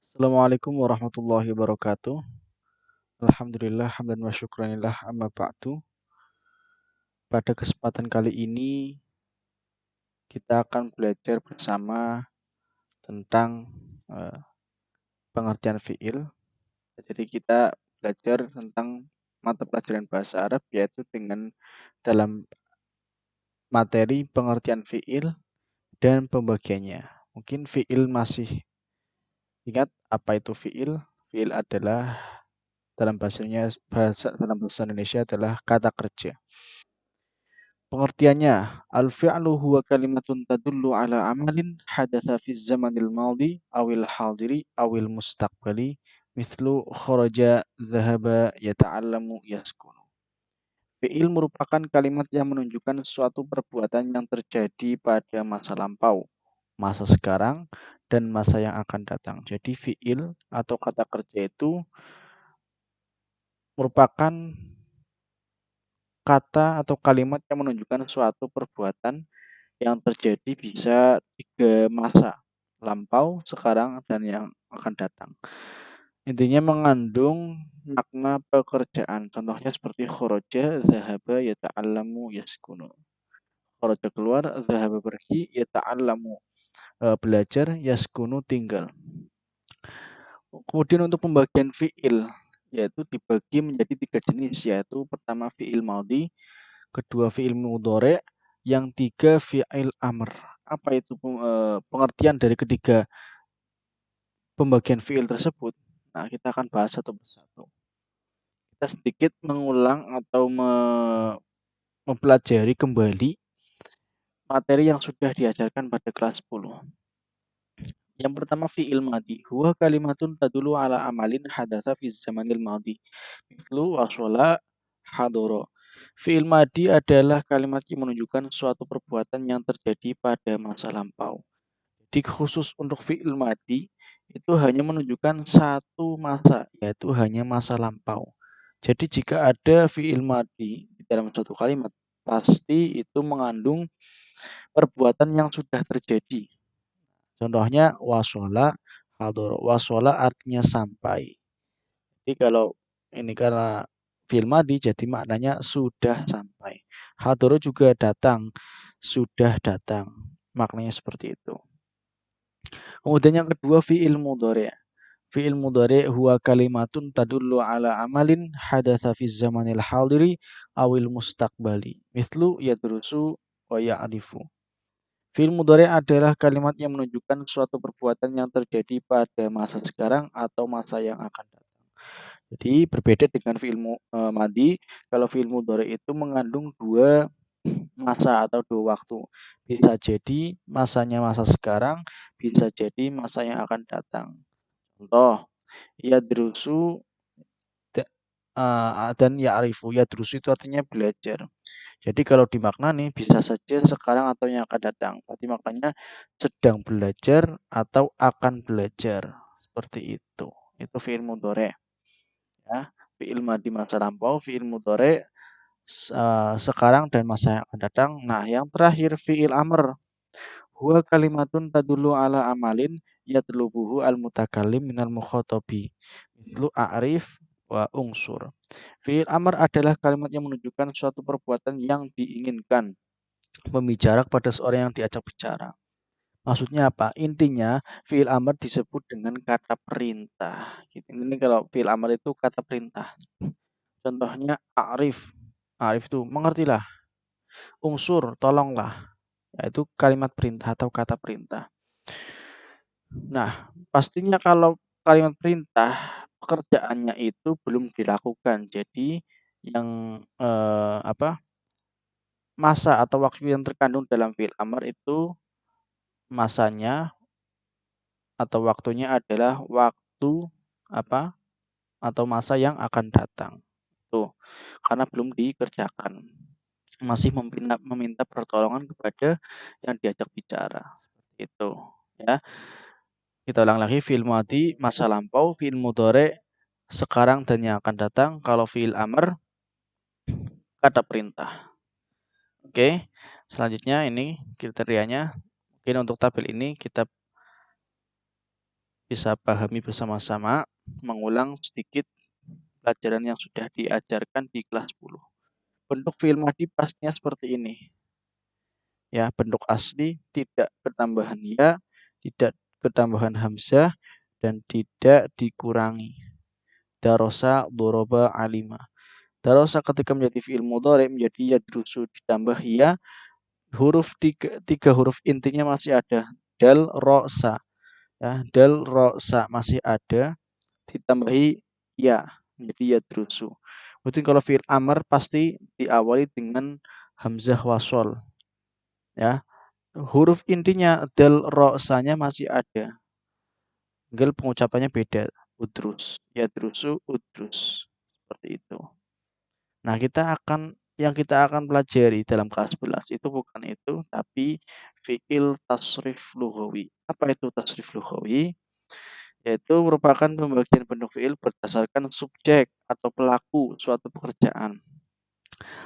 Assalamualaikum warahmatullahi wabarakatuh. Alhamdulillah hamdan wa syukranillah amma ba'du. Pada kesempatan kali ini kita akan belajar bersama tentang eh, pengertian fiil. Jadi kita belajar tentang mata pelajaran bahasa Arab yaitu dengan dalam materi pengertian fiil dan pembagiannya. Mungkin fiil masih ingat apa itu fiil? Fiil adalah dalam bahasa Indonesia adalah kata kerja. Pengertiannya, al-fi'lu huwa kalimatun tadullu ala amalin hadatha fi zamanil maldi awil hadiri awil mustaqbali mithlu kharaja dhahaba yata'allamu yaskunu. Fi'il merupakan kalimat yang menunjukkan suatu perbuatan yang terjadi pada masa lampau, masa sekarang, dan masa yang akan datang. Jadi fi'il atau kata kerja itu merupakan kata atau kalimat yang menunjukkan suatu perbuatan yang terjadi bisa 3 masa, lampau, sekarang, dan yang akan datang. Intinya mengandung makna pekerjaan. Contohnya seperti kharaja, zahaba, yata'allamu, yaskunu. Kharaja keluar, zahaba pergi, yata'allamu belajar, yaskunu tinggal. Kemudian untuk pembagian fi'il, yaitu dibagi menjadi 3 jenis, yaitu pertama fi'il madhi, kedua fi'il mudhari', yang tiga fi'il amr. Apa itu pengertian dari ketiga pembagian fi'il tersebut? Nah, kita akan bahas satu persatu. Kita sedikit mengulang atau mempelajari kembali materi yang sudah diajarkan pada kelas 10. Yang pertama fi'il madhi. Huwa kalimatun tadulu ala amalin hadatsa fi zamanil madhi. Mislu waswala hadoro. Fi'il madhi adalah kalimat yang menunjukkan suatu perbuatan yang terjadi pada masa lampau. Jadi khusus untuk fi'il madhi itu hanya menunjukkan satu masa, yaitu hanya masa lampau. Jadi jika ada fi'il madhi di dalam suatu kalimat, pasti itu mengandung perbuatan yang sudah terjadi. Contohnya wasola hadoro. Wasola artinya sampai. Jadi kalau ini karena fi'il madhi jadi maknanya sudah sampai. Hadoro juga datang, sudah datang. Maknanya seperti itu. Kemudian yang kedua fi'il mudhari'. Fi'il mudhari' huwa kalimatun tadullu ala amalin hadatsa fi zamanil hadiri awil mustaqbali. Mithlu yadrusu wa ya'rifu. Fi'il mudhari' adalah kalimat yang menunjukkan suatu perbuatan yang terjadi pada masa sekarang atau masa yang akan datang. Jadi berbeda dengan fi'il madhi, kalau fi'il mudhari' itu mengandung 2 masa atau 2 waktu. Bisa jadi masanya masa sekarang, bisa jadi masa yang akan datang. Contoh, yadrusu dan ya'rifu. Yadrusu itu artinya belajar. Jadi kalau dimaknani bisa saja sekarang atau yang akan datang. Berarti maknanya sedang belajar atau akan belajar. Seperti itu. Itu fi'il mudhari'. Ya. Fi'il madhi masa lampau, fi'il mudhari' sekarang dan masa yang akan datang. Nah, yang terakhir fi'il amr. Huwa kalimatun tadullu ala amalin yatlubuhu al-mutakallim minal mukhatabi. Mislu a'rif wa unsur. Fi'il amr adalah kalimat yang menunjukkan suatu perbuatan yang diinginkan pembicara kepada seorang yang diajak bicara. Maksudnya apa? Intinya fi'il amr disebut dengan kata perintah. Ini kalau fi'il amr itu kata perintah. Contohnya a'rif. A'rif itu mengertilah. Unsur, tolonglah. Yaitu kalimat perintah atau kata perintah. Nah, pastinya kalau kalimat perintah pekerjaannya itu belum dilakukan. Jadi yang masa atau waktu yang terkandung dalam fi'il amr itu masanya atau waktunya adalah waktu atau masa yang akan datang. Tuh, karena belum dikerjakan. Masih meminta pertolongan kepada yang diajak bicara. Itu, ya. Kita ulang lagi, fi'il madhi masa lampau, fi'il mudhari' sekarang dan yang akan datang. Kalau fi'il amr kata perintah. Oke. Selanjutnya ini kriterianya. Mungkin untuk tabel ini kita bisa pahami bersama-sama, mengulang sedikit pelajaran yang sudah diajarkan di kelas 10. Bentuk fiil madhi pastinya seperti ini. Ya, bentuk asli tidak bertambahan ya, tidak bertambahan hamzah, dan tidak dikurangi. Darosa, doroba, alima. Darosa ketika menjadi fiil mudhari menjadi yadrusu ditambah ya, huruf tiga huruf intinya masih ada. Dal, ro, sa. Ya, dal, ro, sa masih ada, ditambahi ya, menjadi yadrusu. Berarti kalau fiil amr pasti diawali dengan hamzah wasol. Ya, huruf intinya dal, ro, sa-nya masih ada. Tinggal pengucapannya beda. Udrus, yadrusu, udrus. Seperti itu. Nah, yang kita akan pelajari dalam kelas 11 itu bukan itu, tapi fi'il tasrif lughawi. Apa itu tasrif lughawi? Yaitu merupakan pembagian bentuk fi'il berdasarkan subjek atau pelaku suatu pekerjaan.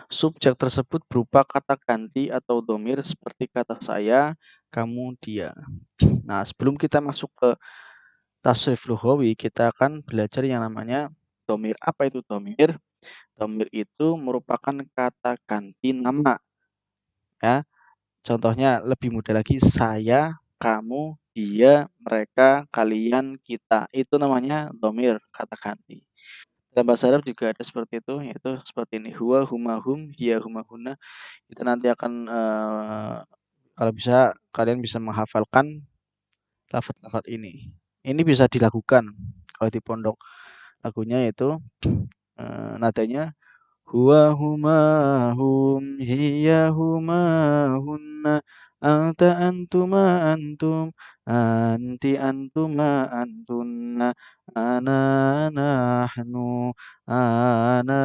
Subjek tersebut berupa kata ganti atau domir seperti kata saya, kamu, dia. Nah, sebelum kita masuk ke tasrif lughawi, kita akan belajar yang namanya domir. Apa itu domir? Domir itu merupakan kata ganti nama. Ya, contohnya lebih mudah lagi, saya, kamu, dia, mereka, kalian, kita. Itu namanya domir, kata ganti. Dalam bahasa Arab juga ada seperti itu, yaitu seperti ini. Huwa, huma, hum, hiya, huma, hunna. Kita nanti akan, kalau bisa, kalian bisa menghafalkan lafaz-lafaz ini. Ini bisa dilakukan kalau di pondok. Lagunya itu nadanya huwa, huma, hum, hiya, huma, hunna, anta, antuma, antum, anti, antuma, antunna, ana, nahnu, ana,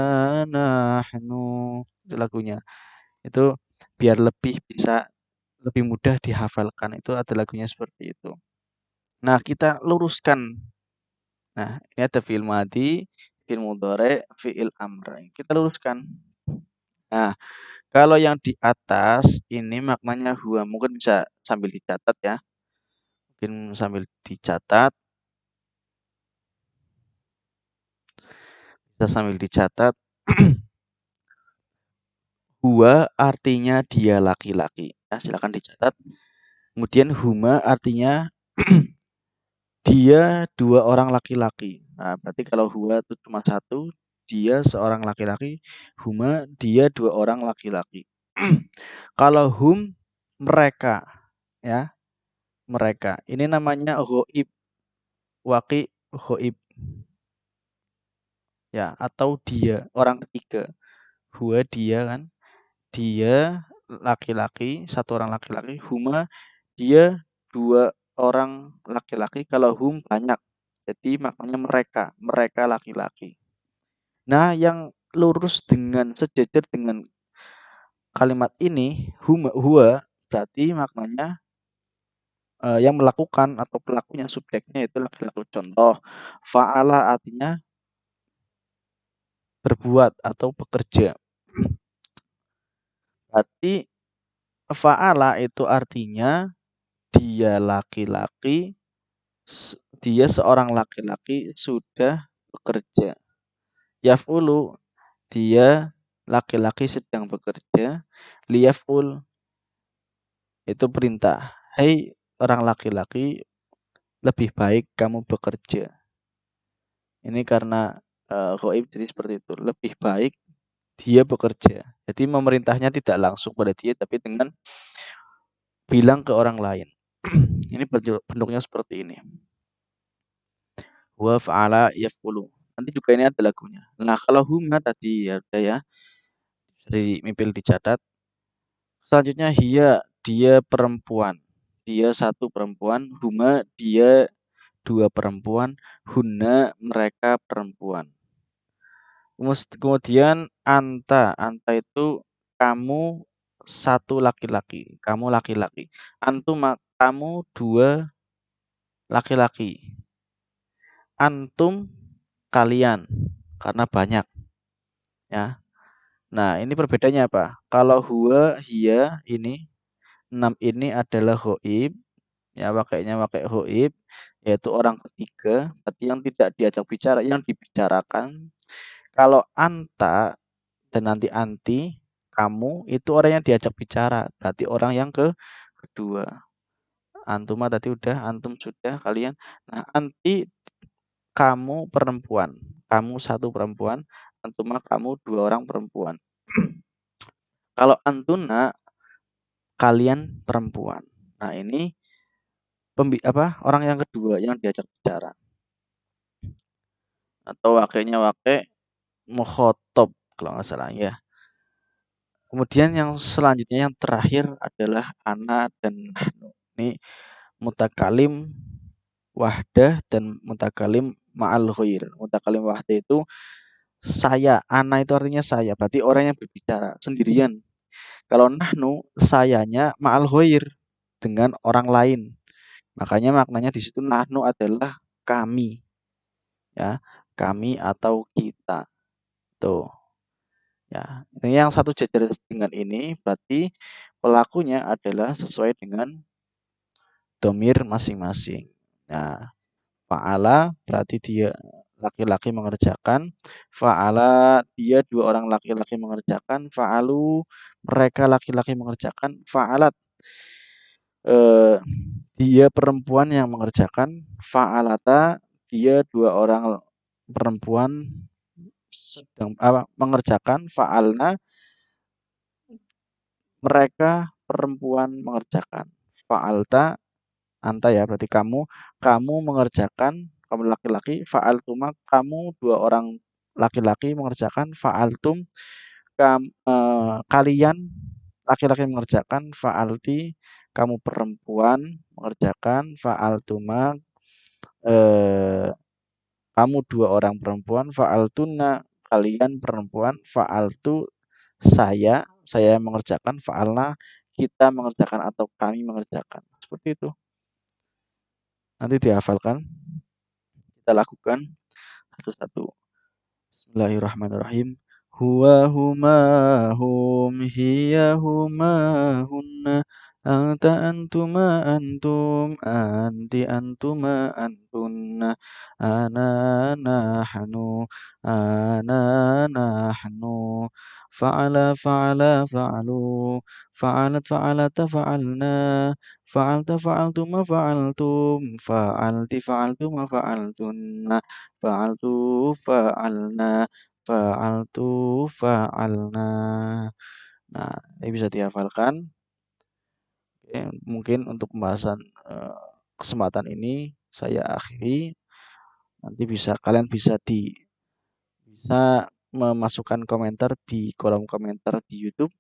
nahnu. Itu lagunya. Itu biar lebih mudah dihafalkan. Itu ada lagunya seperti itu. Nah, kita luruskan. Nah, ini ada fi'il madhi, fi'il mudhari, fi'il amr. Kita luruskan. Nah, kalau yang di atas ini maknanya huwa. Mungkin bisa sambil dicatat ya. Mungkin sambil dicatat. Bisa sambil dicatat. Huwa artinya dia laki-laki. Ya, silakan dicatat. Kemudian huma artinya dia dua orang laki-laki. Nah, berarti kalau huwa itu cuma satu, dia seorang laki-laki, huma dia dua orang laki-laki. Kalau hum mereka, ya, mereka. Ini namanya ghaib, waqi, ghaib. Ya, atau dia, orang ketiga. Huwa dia kan, dia laki-laki, satu orang laki-laki, huma dia dua orang laki-laki, kalau hum banyak. Jadi maknanya mereka laki-laki. Nah, yang lurus dengan sejajar dengan kalimat ini, huwa berarti maknanya yang melakukan atau pelakunya subjeknya itu laki-laki. Contoh, fa'ala artinya berbuat atau bekerja. Berarti fa'ala itu artinya dia laki-laki, dia seorang laki-laki sudah bekerja. Yaf'ulu dia laki-laki sedang bekerja. Liyaf'ul itu perintah. Hei orang laki-laki, lebih baik kamu bekerja. Ini karena ghaib jadi seperti itu. Lebih baik dia bekerja. Jadi memerintahnya tidak langsung pada dia, tapi dengan bilang ke orang lain. Ini bentuknya seperti ini. Wa fa'ala yaf'ulu. Nanti juga ini ada lagunya. Nah, kalau huma tadi ya udah ya. Jadi mimpi dicatat. Selanjutnya dia perempuan. Dia satu perempuan, huma dia dua perempuan, hunna mereka perempuan. Kemudian anta itu kamu satu laki-laki, kamu laki-laki. Antum kamu dua laki-laki. Antum kalian karena banyak. Ya. Nah, ini perbedaannya apa? Kalau huwa, hiya ini 6 ini adalah ghaib, ya pakainya pakai ghaib, yaitu orang ketiga, berarti yang tidak diajak bicara, yang dibicarakan. Kalau anta dan nanti anti, kamu itu orang yang diajak bicara, berarti orang yang kedua. Antuma tadi udah, antum sudah, kalian. Nah, anti kamu perempuan, kamu satu perempuan, antuma kamu dua orang perempuan. Kalau antuna kalian perempuan. Nah, ini orang yang kedua yang diajak bicara. Atau wakilnya wakil mukhotob kalau nggak salah ya. Kemudian yang selanjutnya yang terakhir adalah ana dan nahnu. Ini mutakalim wahdah dan mutakalim ma'al ghair. Mutakalim wahdah itu saya, ana itu artinya saya, berarti orang yang berbicara sendirian. Kalau nahnu sayanya ma'al ghair dengan orang lain. Makanya maknanya di situ nahnu adalah kami, ya, kami atau kita. Tuh. Ya, ini yang satu jajar dengan ini berarti pelakunya adalah sesuai dengan domir masing-masing. Nah, fa'ala berarti dia laki-laki mengerjakan, fa'ala dia dua orang laki-laki mengerjakan, fa'alu mereka laki-laki mengerjakan, fa'alat dia perempuan yang mengerjakan, fa'alata dia dua orang perempuan sedang mengerjakan, fa'alna mereka perempuan mengerjakan. Fa'alta anta ya berarti kamu mengerjakan, kamu laki-laki, fa'altuma kamu dua orang laki-laki mengerjakan, fa'altum kalian laki-laki mengerjakan, fa'alti kamu perempuan mengerjakan, fa'altuma kamu dua orang perempuan, fa'altuna kalian perempuan, fa'altu saya mengerjakan, fa'alna kita mengerjakan atau kami mengerjakan. Seperti itu. Nanti dihafalkan. Kita lakukan satu-satu. Bismillahirrahmanirrahim. Huwa huma hum hiya huma hunna anta antuma antum anti antuma antunna ana nahnu ana nahnu fa'ala fa'ala fa'alu fa'alat fa'alata fa'alna fa'alta fa'altuma fa'altum fa'alti fa'altuma fa'altunna fa'altu fa'alna fa'altu fa'alna. Nah, ini bisa dihafalkan. Oke, mungkin untuk pembahasan kesempatan ini saya akhiri. Nanti kalian bisa memasukkan komentar di kolom komentar di YouTube.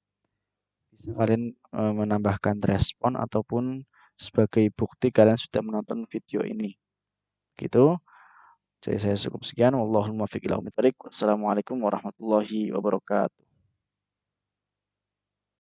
Bisa kalian menambahkan respon ataupun sebagai bukti kalian sudah menonton video ini. Gitu. Jadi saya cukup sekian. Wallahul muwaffiq ila aqwamit thoriq. Wassalamualaikum warahmatullahi wabarakatuh.